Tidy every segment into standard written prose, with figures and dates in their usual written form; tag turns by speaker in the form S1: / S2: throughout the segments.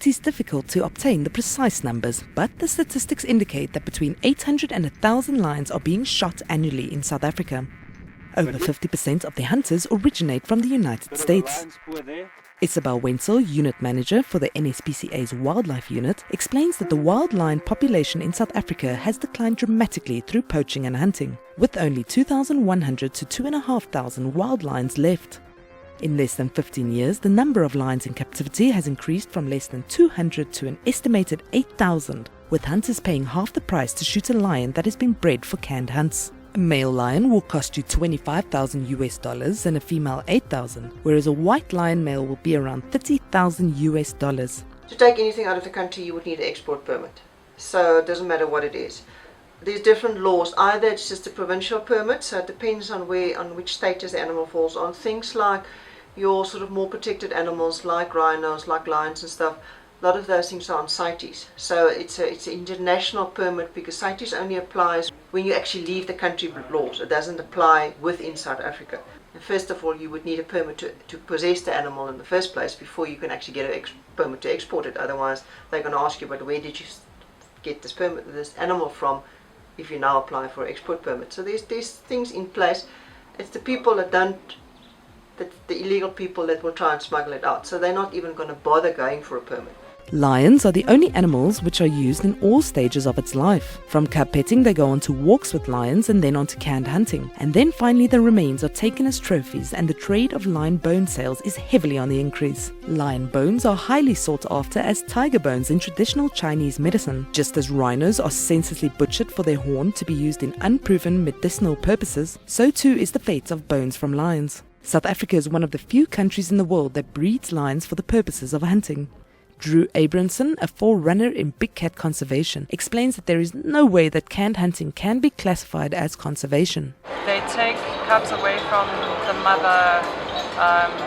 S1: it is difficult to obtain the precise numbers, but the statistics indicate that between 800 and 1,000 lions are being shot annually in South Africa. Over 50% of the hunters originate from the United States. Isabel, Wentzel, unit manager for the NSPCA's wildlife unit, explains that the wild lion population in South Africa has declined dramatically through poaching and hunting, with only 2,100 to 2,500 wild lions left. In less than 15 years, the number of lions in captivity has increased from less than 200 to an estimated 8,000, with hunters paying half the price to shoot a lion that has been bred for canned hunts. A male lion will cost you $25,000 and a female $8,000, whereas a white lion male will be around $30,000.
S2: To take anything out of the country, you would need an export permit. So it doesn't matter what it is. There's different laws. Either it's just a provincial permit, so it depends on which status the animal falls on. Things like your sort of more protected animals, like rhinos, like lions and stuff. A lot of those things are on CITES. So it's an international permit because CITES only applies when you actually leave the country laws. It doesn't apply within South Africa. And first of all, you would need a permit to possess the animal in the first place before you can actually get a permit to export it. Otherwise, they're going to ask you, but where did you get this permit, this animal from, if you now apply for an export permit? So there's things in place. It's the people the illegal people that will try and smuggle it out. So they're not even going to bother going for a permit.
S1: Lions are the only animals which are used in all stages of its life. From cub petting, they go on to walks with lions and then on to canned hunting. And then finally the remains are taken as trophies, and the trade of lion bone sales is heavily on the increase. Lion bones are highly sought after as tiger bones in traditional Chinese medicine. Just as rhinos are senselessly butchered for their horn to be used in unproven medicinal purposes, so too is the fate of bones from lions. South Africa is one of the few countries in the world that breeds lions for the purposes of hunting. Drew Abramson, a forerunner in big cat conservation, explains that there is no way that canned hunting can be classified as conservation.
S3: They take cubs away from the mother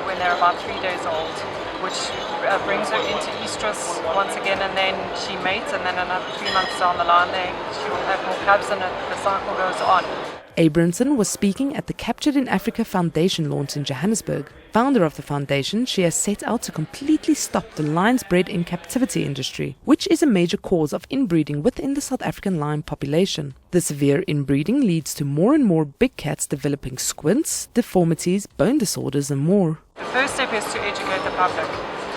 S3: when they're about 3 days old, which brings her into estrus once again, and then she mates, and then another 3 months down the line she will have more cubs, and the cycle goes on.
S1: Abramson was speaking at the Captured in Africa Foundation launch in Johannesburg. Founder of the foundation, she has set out to completely stop the lions bred in captivity industry, which is a major cause of inbreeding within the South African lion population. The severe inbreeding leads to more and more big cats developing squints, deformities, bone disorders and more.
S3: The first step is to educate the public.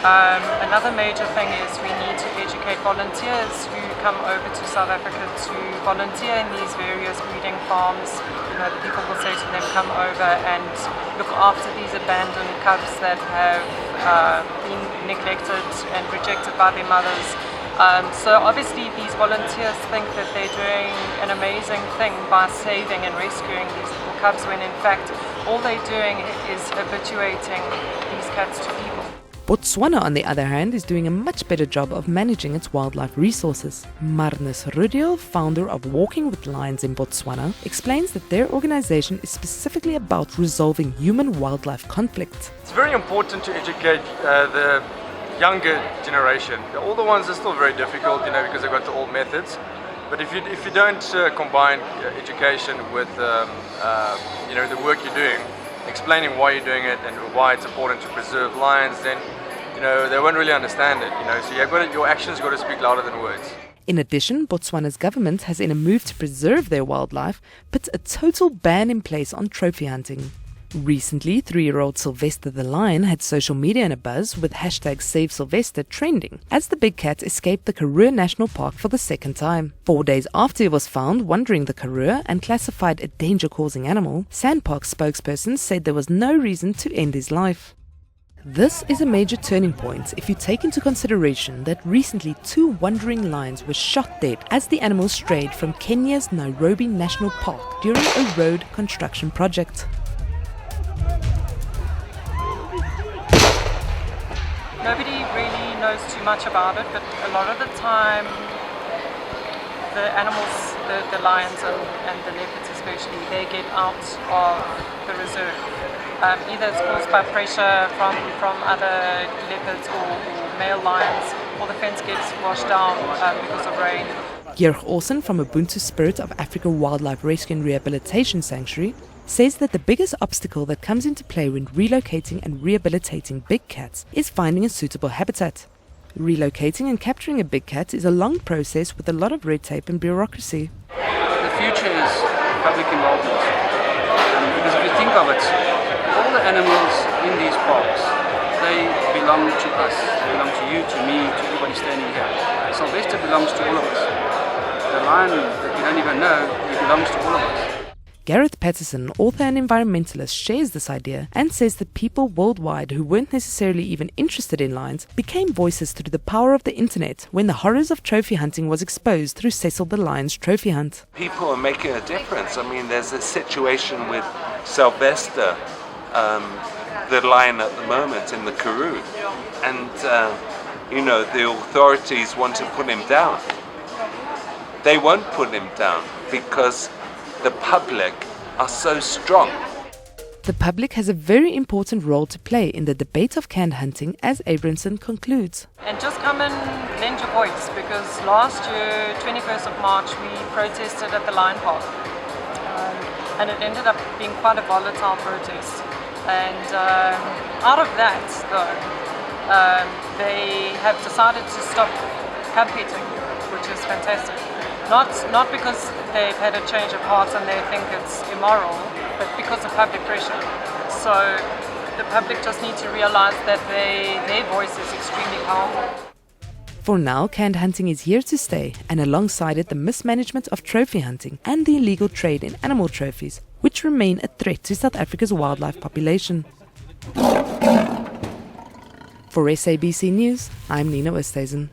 S3: Another major thing is we need to educate volunteers who come over to South Africa to volunteer in these various breeding farms. You know, the people will say to them, come over and look after these abandoned cubs that have been neglected and rejected by their mothers. So obviously these volunteers think that they're doing an amazing thing by saving and rescuing these little cubs, when in fact all they're doing is habituating these cats to people.
S1: Botswana, on the other hand, is doing a much better job of managing its wildlife resources. Marnus, Roodeol, founder of Walking with Lions in Botswana, explains that their organization is specifically about resolving human-wildlife conflict.
S4: It's very important to educate the younger generation. The older ones are still very difficult, because they've got the old methods. But if you don't combine education with the work you're doing, explaining why you're doing it and why it's important to preserve lions, then they won't really understand it. So your actions got to speak louder than words.
S1: In addition, Botswana's government has, in a move to preserve their wildlife, put a total ban in place on trophy hunting. Recently, 3-year-old Sylvester the lion had social media in a buzz, with hashtag #SaveSylvester trending, as the big cat escaped the Karoo National Park for the second time. 4 days after he was found wandering the Karoo and classified a danger-causing animal, Sandpark spokesperson said there was no reason to end his life. This is a major turning point if you take into consideration that recently 2 wandering lions were shot dead as the animals strayed from Kenya's Nairobi National Park during a road construction project.
S3: Nobody really knows too much about it, but a lot of the time the animals, the lions and the leopards especially, they get out of the reserve. Either it's caused by pressure from other leopards or male lions, or the fence gets washed down because of rain.
S1: Jurg Olsen from Ubuntu Spirit of Africa Wildlife Rescue and Rehabilitation Sanctuary says that the biggest obstacle that comes into play when relocating and rehabilitating big cats is finding a suitable habitat. Relocating and capturing a big cat is a long process with a lot of red tape and bureaucracy.
S5: The future is public involvement. Because if you think of it, all the animals in these parks, they belong to us. They belong to you, to me, to everybody standing here. Sylvester belongs to all of us. The lion that you don't even know, he belongs to all of us.
S1: Gareth Patterson, author and environmentalist, shares this idea and says that people worldwide who weren't necessarily even interested in lions became voices through the power of the internet when the horrors of trophy hunting was exposed through Cecil the Lion's trophy hunt.
S6: People are making a difference. I mean, there's a situation with Sylvester, the lion at the moment in the Karoo, and the authorities want to put him down. They won't put him down because the public are so strong.
S1: The public has a very important role to play in the debate of canned hunting, as Abramson concludes.
S3: And just come and lend your voice, because last year, 21st of March, we protested at the Lion Park. And it ended up being quite a volatile protest. And out of that, though, they have decided to stop cub petting, which is fantastic. Not because they've had a change of heart and they think it's immoral, but because of public pressure. So the public just need to realize that their voice is extremely powerful.
S1: For now, canned hunting is here to stay, and alongside it the mismanagement of trophy hunting and the illegal trade in animal trophies, which remain a threat to South Africa's wildlife population. For SABC News, I'm Nina Oosthuizen.